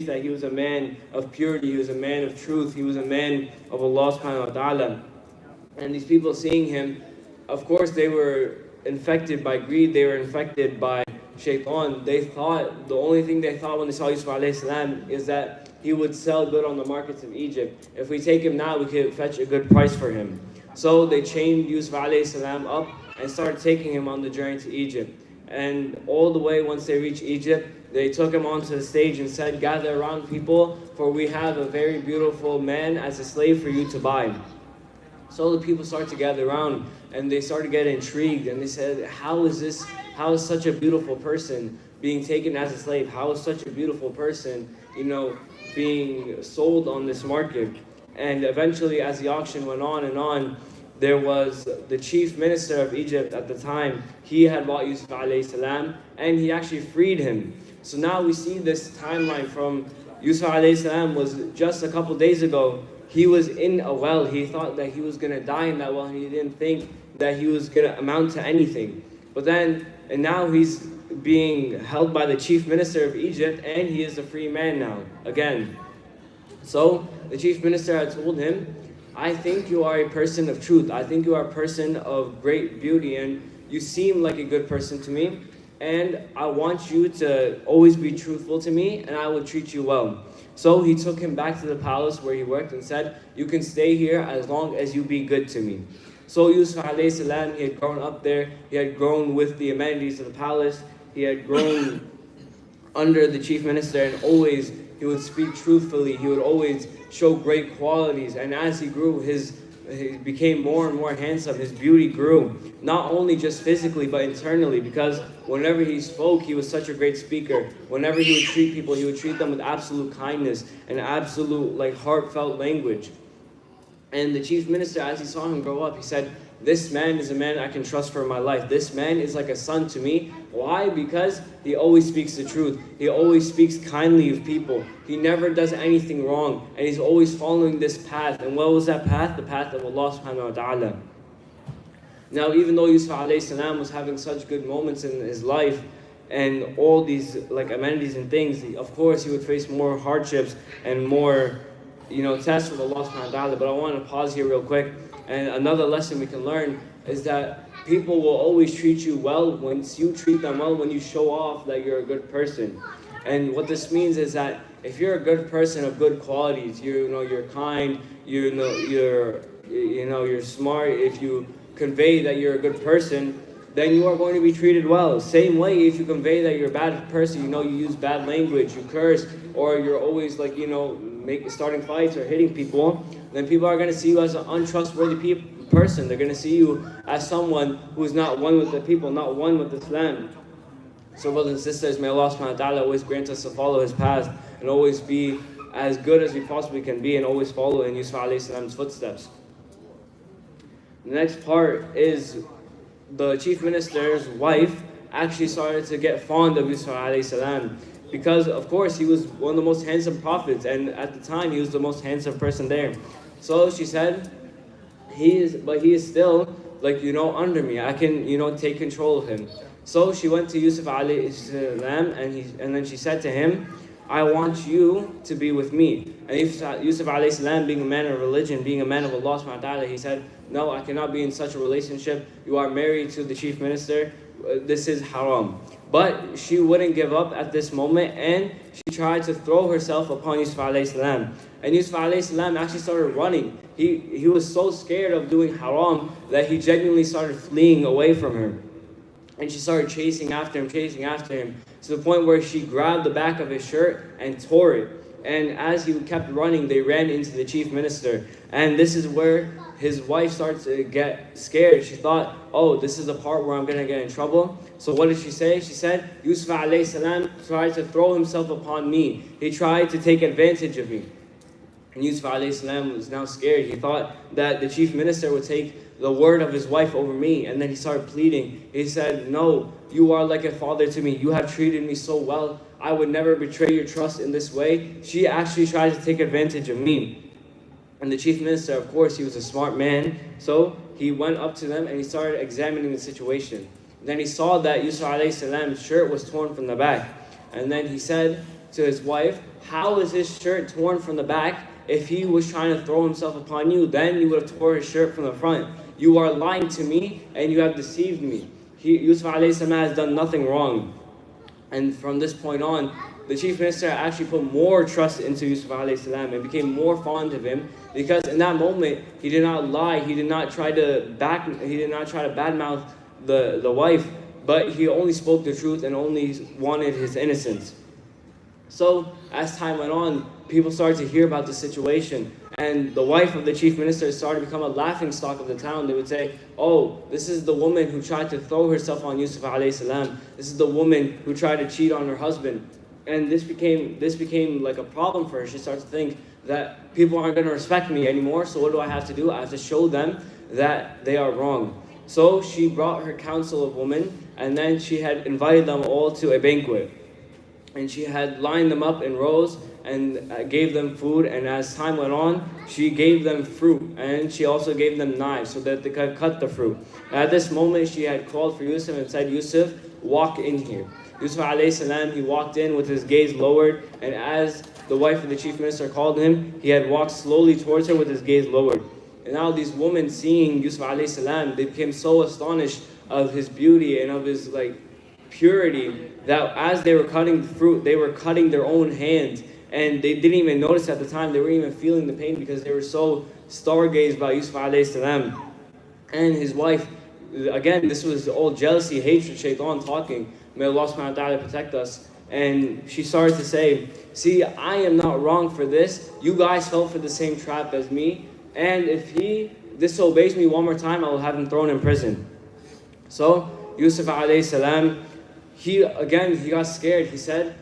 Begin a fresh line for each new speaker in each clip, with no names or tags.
that he was a man of purity, he was a man of truth, he was a man of Allah subhanahu wa ta'ala. And these people seeing him, of course they were infected by greed, they were infected by shaitan. They thought, the only thing they thought when they saw Yusuf alayhi salam is that he would sell good on the markets of Egypt. If we take him now, we could fetch a good price for him. So they chained Yusuf alayhi salam up and started taking him on the journey to Egypt. And all the way, once they reached Egypt, they took him onto the stage and said, "Gather around, people, for we have a very beautiful man as a slave for you to buy." So the people started to gather around, and they started getting intrigued, and they said, how is such a beautiful person being taken as a slave? How is such a beautiful person, being sold on this market? And eventually, as the auction went on and on, there was the chief minister of Egypt at the time. He had bought Yusuf alayhi salam, and he actually freed him. So now we see this timeline from Yusuf alayhi salam was just a couple days ago. He was in a well. He thought that he was going to die in that well. He didn't think that he was going to amount to anything. And now he's being held by the chief minister of Egypt, and he is a free man now, again. So the chief minister had told him, "I think you are a person of truth. I think you are a person of great beauty, and you seem like a good person to me. And I want you to always be truthful to me, and I will treat you well." So he took him back to the palace where he worked and said, "You can stay here as long as you be good to me." So Yusuf alayhi salam, he had grown up there. He had grown with the amenities of the palace. He had grown under the chief minister, and always he would speak truthfully. He would always show great qualities. And as he grew, he became more and more handsome. His beauty grew, not only just physically, but internally, because whenever he spoke, he was such a great speaker. Whenever he would treat people, he would treat them with absolute kindness and absolute heartfelt language. And the chief minister, as he saw him grow up, he said, "This man is a man I can trust for my life. This man is like a son to me." Why? Because he always speaks the truth. He always speaks kindly of people. He never does anything wrong. And he's always following this path. And what was that path? The path of Allah subhanahu wa ta'ala. Now, even though Yusuf alayhi salam was having such good moments in his life, and all these amenities and things, of course he would face more hardships and more tests with Allah subhanahu wa ta'ala. But I want to pause here real quick. And another lesson we can learn is that people will always treat you well once you treat them well, when you show off that you're a good person. And what this means is that if you're a good person of good qualities, you're kind, you're smart, if you convey that you're a good person, then you are going to be treated well. Same way, if you convey that you're a bad person, you use bad language, you curse, or you're always starting fights or hitting people, then people are going to see you as an untrustworthy person. They're going to see you as someone who is not one with the people, not one with Islam. So brothers and sisters, may Allah subhanahu wa ta'ala always grant us to follow His path and always be as good as we possibly can be, and always follow in Yusuf alayhi salam's footsteps. The next part is the chief minister's wife actually started to get fond of Yusuf alayhi salam, because of course he was one of the most handsome prophets, and at the time he was the most handsome person there. So she said, he is still under me. I can take control of him. So she went to Yusuf alayhi salam, and then she said to him, "I want you to be with me." And Yusuf alayhi salam, being a man of religion, being a man of Allah subhanahu wa ta'ala, he said, "No, I cannot be in such a relationship. You are married to the chief minister. This is haram." But she wouldn't give up at this moment, and she tried to throw herself upon Yusuf alayhi salam. And Yusuf alayhi salam actually started running. He was so scared of doing haram that he genuinely started fleeing away from her. And she started chasing after him, to the point where she grabbed the back of his shirt and tore it. And as he kept running, they ran into the chief minister. And this is where his wife started to get scared. She thought, "Oh, this is the part where I'm going to get in trouble." So what did she say? She said, "Yusuf alayhi salam tried to throw himself upon me. He tried to take advantage of me." And Yusuf alayhi salam was now scared. He thought that the chief minister would take the word of his wife over me. And then he started pleading. He said, "No, you are like a father to me. You have treated me so well. I would never betray your trust in this way. She actually tried to take advantage of me." And the chief minister, of course, he was a smart man. So he went up to them and he started examining the situation. Then he saw that Yusuf alayhi salam's shirt was torn from the back. And then he said, to his wife, how is his shirt torn from the back? If he was trying to throw himself upon you, then you would have tore his shirt from the front. You are lying to me and you have deceived me. Yusuf alayhi salam has done nothing wrong. And from this point on, the chief minister actually put more trust into Yusuf alayhi salam and became more fond of him, because in that moment he did not lie, he did not try to badmouth the wife, but he only spoke the truth and only wanted his innocence. So as time went on, people started to hear about the situation, and the wife of the chief minister started to become a laughing stock of the town. They would say, oh, this is the woman who tried to throw herself on Yusuf alayhi salam. This is the woman who tried to cheat on her husband. And this became like a problem for her. She started to think that people aren't going to respect me anymore, so what do I have to do? I have to show them that they are wrong. So she brought her council of women, and then she had invited them all to a banquet. And she had lined them up in rows and gave them food, and as time went on, she gave them fruit, and she also gave them knives so that they could cut the fruit. At this moment, she had called for Yousuf and said, Yousuf, walk in here. Yusuf alayhi salam, he walked in with his gaze lowered, and as the wife of the chief minister called him, he had walked slowly towards her with his gaze lowered. And now these women, seeing Yusuf alayhi salam, they became so astonished of his beauty and of his purity, that as they were cutting the fruit, they were cutting their own hands, and they didn't even notice at the time. They weren't even feeling the pain because they were so stargazed by Yusuf alayhi salam. And his wife, again, this was all jealousy, hatred, shaitan talking. May Allah subhanahu wa ta'ala protect us. And she started to say, see, I am not wrong for this. You guys fell for the same trap as me. And if he disobeys me one more time, I will have him thrown in prison. So Yusuf alayhi salam, he got scared. He said,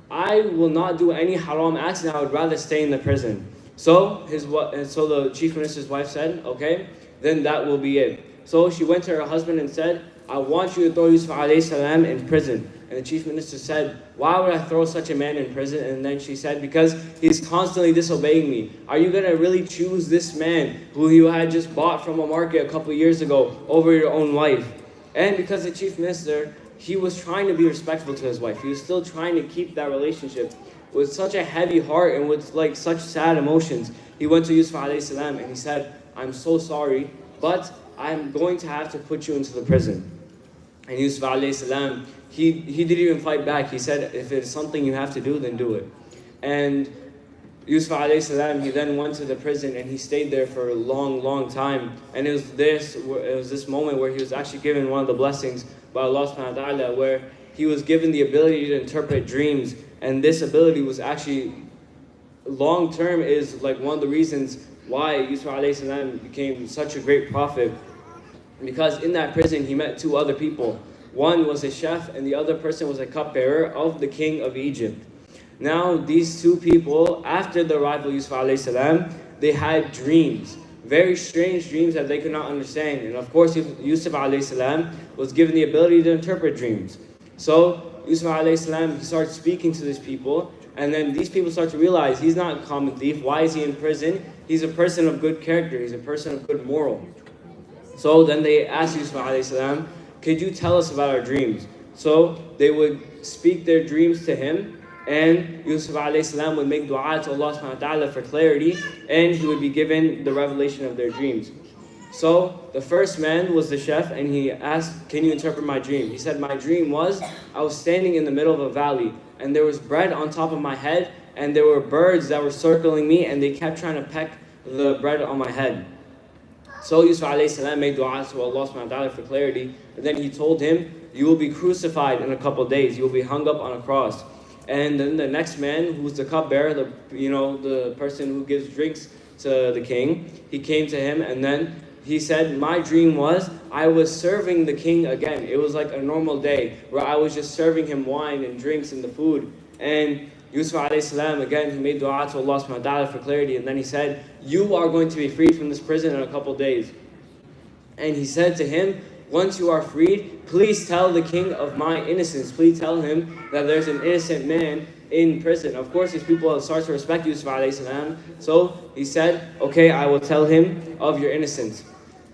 I will not do any haram acts, and I would rather stay in the prison. So the chief minister's wife said, okay, then that will be it. So she went to her husband and said, I want you to throw Yusuf alayhi salam in prison. And the chief minister said, why would I throw such a man in prison? And then she said, because he's constantly disobeying me. Are you going to really choose this man who you had just bought from a market a couple of years ago over your own wife? And because the chief minister, he was trying to be respectful to his wife. He was still trying to keep that relationship with such a heavy heart and with such sad emotions. He went to Yusuf alayhi salam and he said, I'm so sorry, but I'm going to have to put you into the prison. And Yusuf alayhi salam, he didn't even fight back. He said, if it's something you have to do, then do it. And Yusuf alayhi salam, he then went to the prison and he stayed there for a long, long time. And it was this moment where he was actually given one of the blessings by Allah subhanahu wa ta'ala, where he was given the ability to interpret dreams. And this ability was actually, long term, is one of the reasons why Yusuf alayhi salam became such a great prophet. Because in that prison he met two other people. One was a chef and the other person was a cupbearer of the king of Egypt. Now these two people, after the arrival of Yusuf alayhi salam, they had dreams. Very strange dreams that they could not understand. And of course Yusuf alayhi salam was given the ability to interpret dreams. So Yusuf alayhi salam, he started speaking to these people, and then these people start to realize he's not a common thief. Why is he in prison? He's a person of good character. He's a person of good moral. So then they asked Yusuf alayhi salam, could you tell us about our dreams? So they would speak their dreams to him, and Yusuf alayhi salam would make dua to Allah subhanahu wa ta'ala for clarity, and he would be given the revelation of their dreams. So the first man was the chef, and he asked, can you interpret my dream? He said, my dream was, I was standing in the middle of a valley, and there was bread on top of my head, and there were birds that were circling me, and they kept trying to peck the bread on my head. So Yusuf alayhi salam made dua to Allah subhanahu wa ta'ala for clarity, and then he told him, you will be crucified in a couple of days, you will be hung up on a cross. And then the next man, who's the cupbearer, the person who gives drinks to the king, he came to him, and then he said, my dream was, I was serving the king again. It was like a normal day where I was just serving him wine and drinks and the food. And Yusuf alayhi salam, again, he made dua to Allah subhanahu wa ta'ala for clarity. And then he said, you are going to be freed from this prison in a couple of days. And he said to him, once you are freed, please tell the king of my innocence. Please tell him that there's an innocent man in prison. Of course, these people start to respect Yusuf alayhi salam. So he said, okay, I will tell him of your innocence.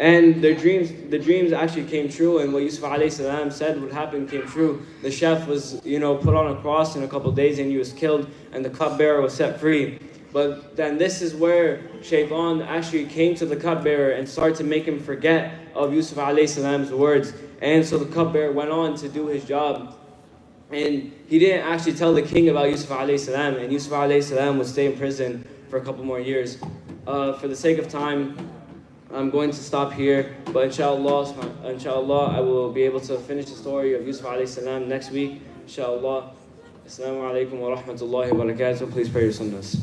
And the dreams actually came true, and what Yusuf alayhi salam said would happen came true. The chef was, put on a cross in a couple of days, and he was killed, and the cupbearer was set free. But then this is where Shaitan actually came to the cupbearer and started to make him forget of Yusuf alayhi salam's words. And so the cupbearer went on to do his job. And he didn't actually tell the king about Yusuf alayhi salam, and Yusuf alayhi salam would stay in prison for a couple more years. For the sake of time, I'm going to stop here, but inshallah, I will be able to finish the story of Yusuf alayhi salam next week. Inshallah. Assalamu alaikum wa rahmatullahi wa barakatuh. Please pray your sunnahs.